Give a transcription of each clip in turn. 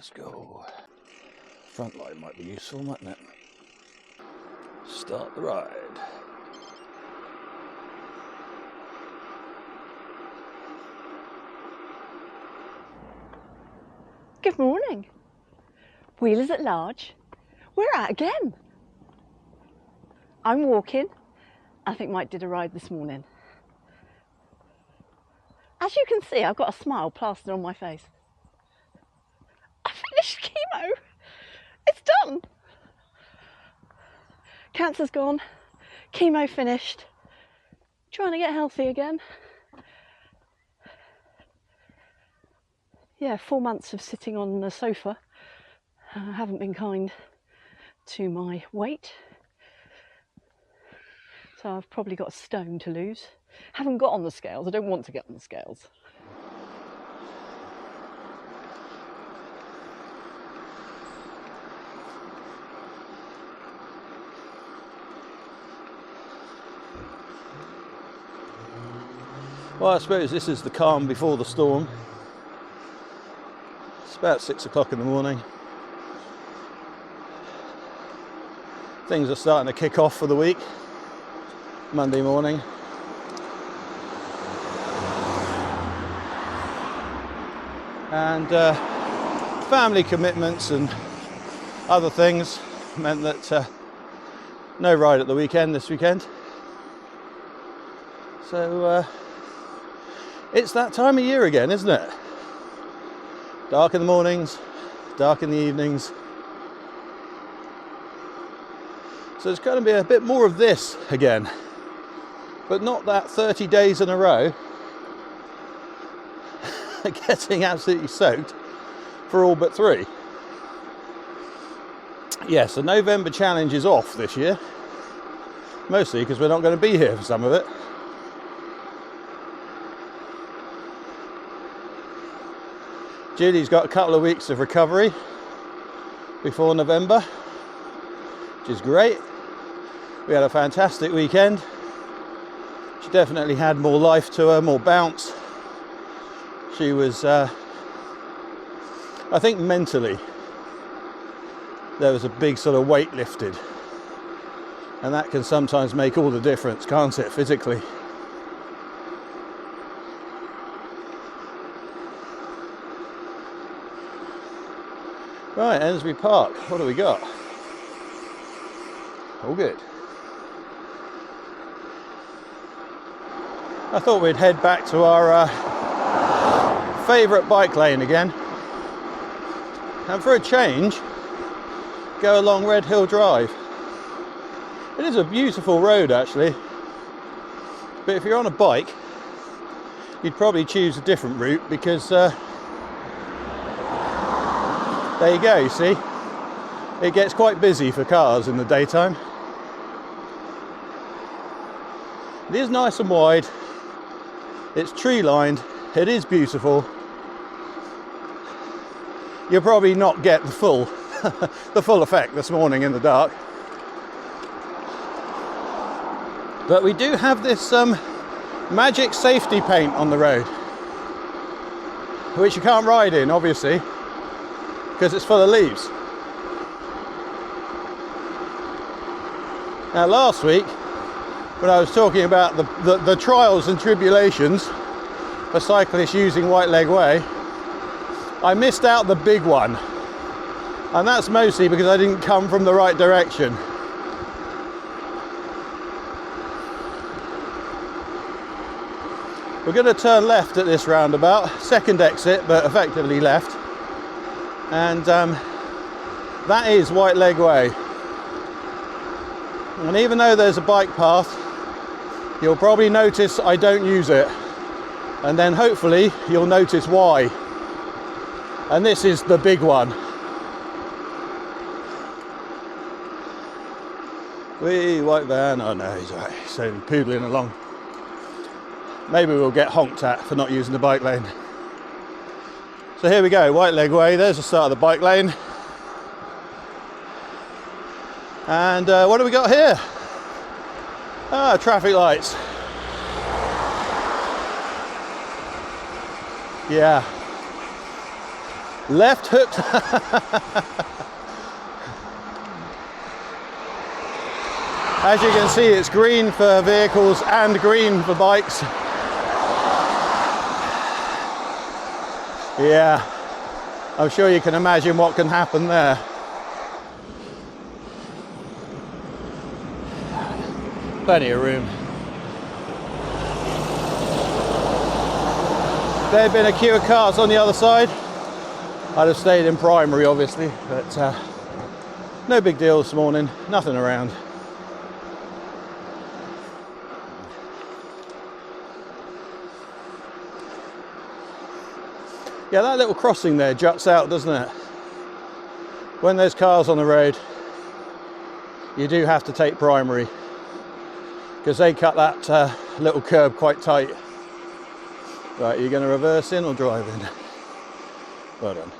Let's go. Front light might be useful, mightn't it? Start the ride. Good morning. Wheelers at large. We're out again. I'm walking. I think Mike did a ride this morning. As you can see, I've got a smile plastered on my face. I finished chemo. It's done. Cancer's gone. Chemo finished. Trying to get healthy again. Yeah, 4 months of sitting on the sofa. I haven't been kind to my weight. So I've probably got a stone to lose. Haven't got on the scales. I don't want to get on the scales. Well, I suppose this is the calm before the storm. It's about 6 o'clock in the morning. Things are starting to kick off for the week. Monday morning. And family commitments and other things meant that no ride at the weekend this weekend. So it's that time of year again, isn't it? Dark in the mornings, dark in the evenings. So it's going to be a bit more of this again, but not that 30 days in a row getting absolutely soaked for all but 3. Yes, the November challenge is off this year, mostly because we're not going to be here for some of it. Judy's got a couple of weeks of recovery before November, which is great. We had a fantastic weekend. She definitely had more life to her, more bounce. She was, I think mentally, there was a big sort of weight lifted. And that can sometimes make all the difference, can't it, physically? Right, Ensbury Park, what do we got? All good. I thought we'd head back to our favourite bike lane again. And for a change, go along Redhill Drive. It is a beautiful road actually. But if you're on a bike, you'd probably choose a different route because there you go, you see. It gets quite busy for cars in the daytime. It is nice and wide. It's tree lined. It is beautiful. You'll probably not get the full the full effect this morning in the dark. But we do have this magic safety paint on the road, which you can't ride in, obviously, because it's full of leaves. Now last week, when I was talking about the trials and tribulations for cyclists using Whitelegg Way, I missed out the big one. And that's mostly because I didn't come from the right direction. We're going to turn left at this roundabout, second exit, but effectively left. And that is Whitelegg Way. And even though there's a bike path, you'll probably notice I don't use it. And then hopefully you'll notice why. And this is the big one. Wee, white van. Oh no, he's alright. He's only poodling along. Maybe we'll get honked at for not using the bike lane. So here we go, Whitelegg Way. There's the start of the bike lane. And what do we got here? Ah, traffic lights. Yeah. Left hook. As you can see, it's green for vehicles and green for bikes. Yeah, I'm sure you can imagine what can happen there. Plenty of room. If there had been a queue of cars on the other side, I'd have stayed in primary, obviously, but no big deal this morning, nothing around. Yeah, that little crossing there juts out, doesn't it? When there's cars on the road, you do have to take primary, because they cut that little curb quite tight. Right, you're going to reverse in or drive in? Well done.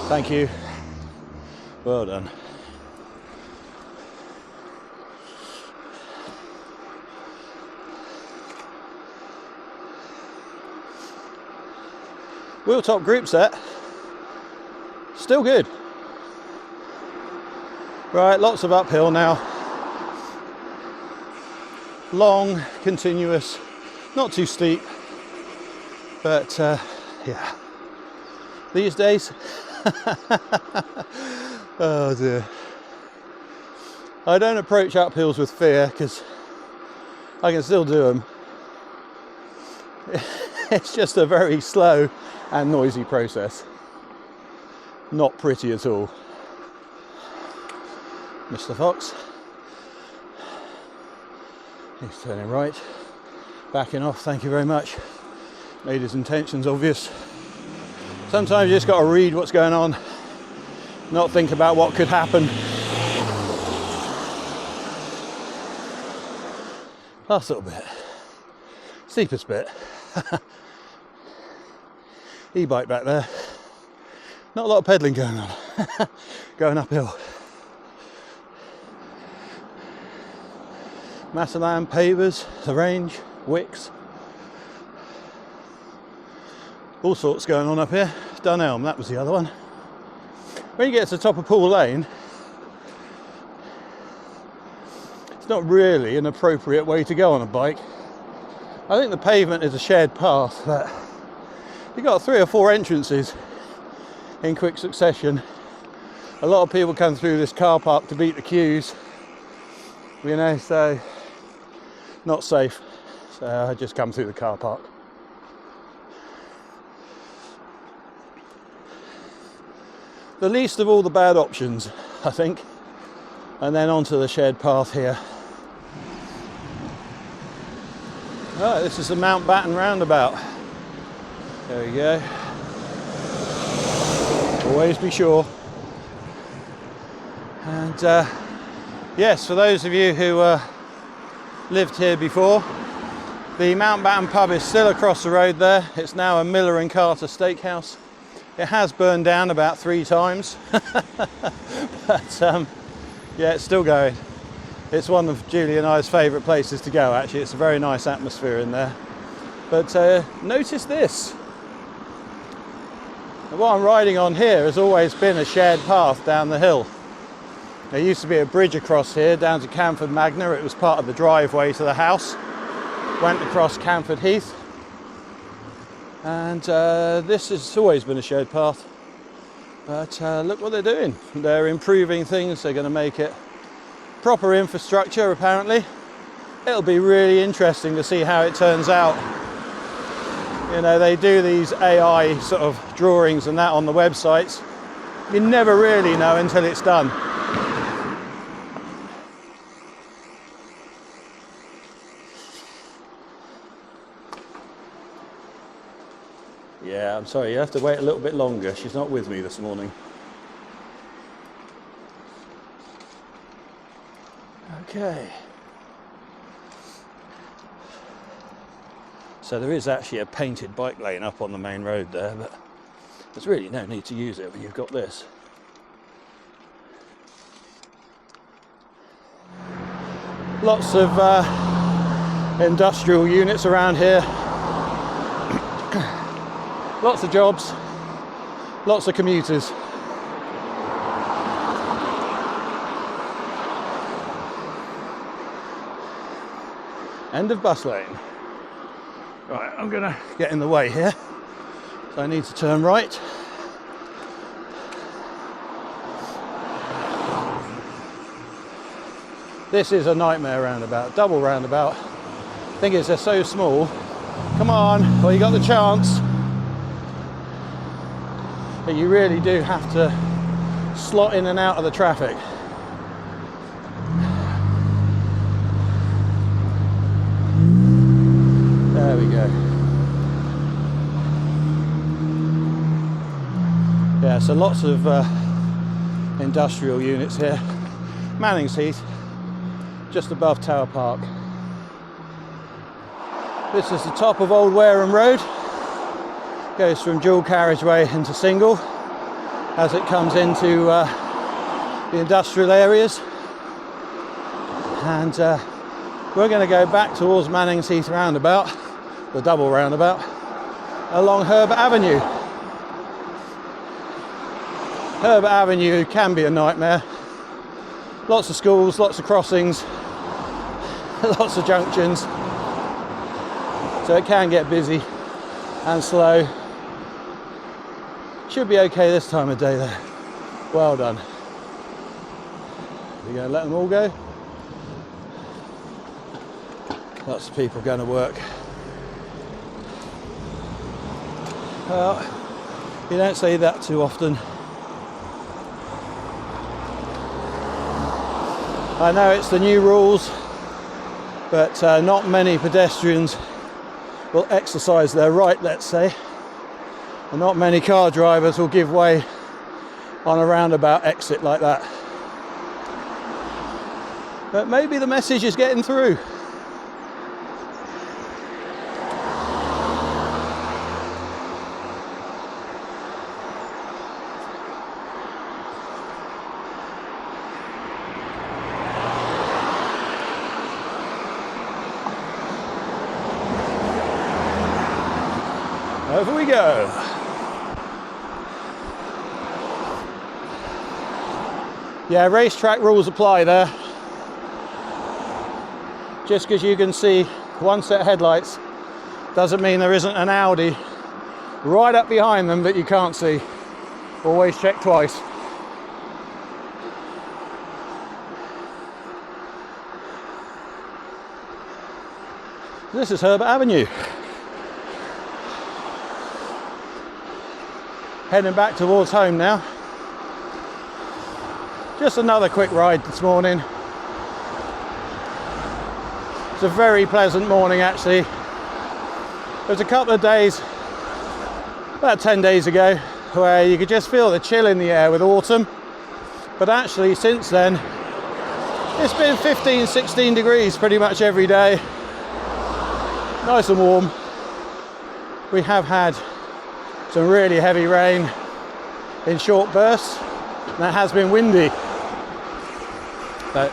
Thank you. Well done. Wheeltop group set, still good. Right, lots of uphill now. Long, continuous, not too steep, but yeah. These days, oh dear. I don't approach uphills with fear because I can still do them. It's just a very slow and noisy process. Not pretty at all. Mr. Fox. He's turning right. Backing off, thank you very much. Made his intentions obvious. Sometimes you just got to read what's going on, not think about what could happen. Last little bit. Steepest bit. E-bike back there. Not a lot of pedalling going on. Going uphill. Massaland, pavers, the range, wicks. All sorts going on up here. Dunelm, that was the other one. When you get to the top of Pool Lane, it's not really an appropriate way to go on a bike. I think the pavement is a shared path, but you've got 3 or 4 entrances in quick succession. A lot of people come through this car park to beat the queues, you know, so not safe. So I just come through the car park. The least of all the bad options, I think. And then onto the shared path here. Right, this is the Mountbatten Roundabout. There we go. Always be sure. And yes, for those of you who lived here before, the Mountbatten pub is still across the road there. It's now a Miller and Carter steakhouse. It has burned down about 3 times, but yeah, it's still going. It's one of Julie and I's favourite places to go, actually. It's a very nice atmosphere in there. But notice this. What I'm riding on here has always been a shared path down the hill. There used to be a bridge across here down to Camford Magna. It was part of the driveway to the house. Went across Camford Heath. And this has always been a shared path. But look what they're doing. They're improving things. They're going to make it proper infrastructure, apparently. It'll be really interesting to see how it turns out. You know, they do these AI sort of drawings and that on the websites. You never really know until it's done. Yeah, I'm sorry, you have to wait a little bit longer. She's not with me this morning. Okay. So there is actually a painted bike lane up on the main road there, but there's really no need to use it when you've got this. Lots of industrial units around here. Lots of jobs, lots of commuters. End of bus lane. Right, I'm gonna get in the way here. So I need to turn right. This is a nightmare roundabout, double roundabout. Thing is, they're so small. Come on, well, you got the chance. But you really do have to slot in and out of the traffic. There we go. Yeah, so lots of industrial units here. Mannings Heath, just above Tower Park. This is the top of Old Wareham Road. Goes from dual carriageway into single as it comes into the industrial areas. And we're going to go back towards Mannings Heath roundabout, the double roundabout, along Herbert Avenue. Herbert Avenue can be a nightmare. Lots of schools, lots of crossings, lots of junctions. So it can get busy and slow. Should be okay this time of day though. Well done. We're going to let them all go. Lots of people going to work. Well, you don't say that too often. I know it's the new rules, but not many pedestrians will exercise their right, let's say. And not many car drivers will give way on a roundabout exit like that. But maybe the message is getting through. Over we go. Yeah, racetrack rules apply there. Just because you can see one set of headlights doesn't mean there isn't an Audi right up behind them that you can't see. Always check twice. This is Herbert Avenue. Heading back towards home now. Just another quick ride this morning. It's a very pleasant morning actually. There's a couple of days, about 10 days ago, where you could just feel the chill in the air with autumn. But actually since then, it's been 15, 16 degrees pretty much every day. Nice and warm. We have had some really heavy rain in short bursts, and it has been windy, but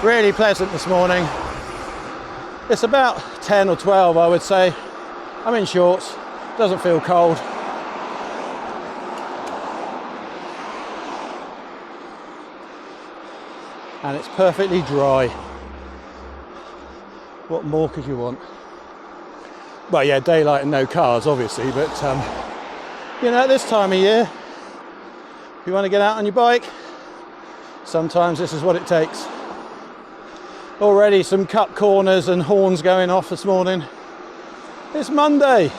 really pleasant this morning. It's about 10 or 12 I would say. I'm in shorts, doesn't feel cold. And it's perfectly dry. What more could you want? Well, yeah, daylight and no cars, obviously, but you know, at this time of year, if you want to get out on your bike, sometimes this is what it takes. Already some cut corners and horns going off this morning. It's Monday.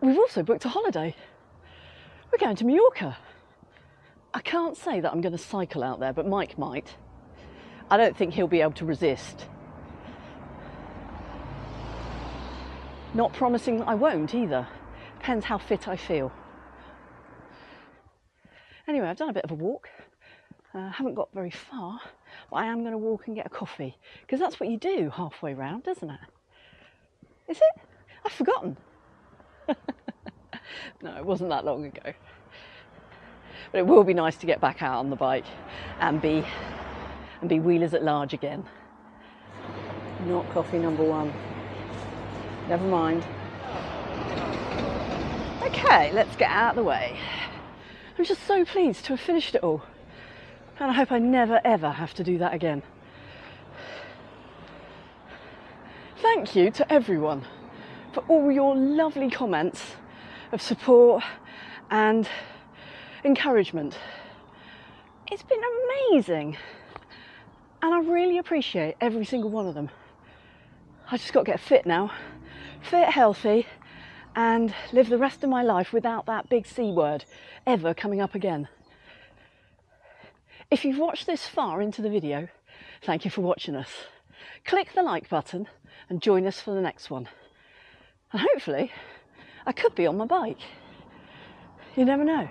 We've also booked a holiday. We're going to Mallorca. I can't say that I'm going to cycle out there, but Mike might. I don't think he'll be able to resist. Not promising that I won't either. Depends how fit I feel. Anyway, I've done a bit of a walk. Haven't got very far, but I am going to walk and get a coffee, because that's what you do halfway round, isn't it? Is it? I've forgotten. No, it wasn't that long ago. But it will be nice to get back out on the bike and be wheelers at large again. Not coffee number one. Never mind. Okay, let's get out of the way. I'm just so pleased to have finished it all. And I hope I never ever have to do that again. Thank you to everyone for all your lovely comments of support and encouragement. It's been amazing. And I really appreciate every single one of them. I just got to get fit now. Fit, healthy, and live the rest of my life without that big C word ever coming up again. If you've watched this far into the video, thank you for watching us. Click the like button and join us for the next one. And hopefully, I could be on my bike. You never know.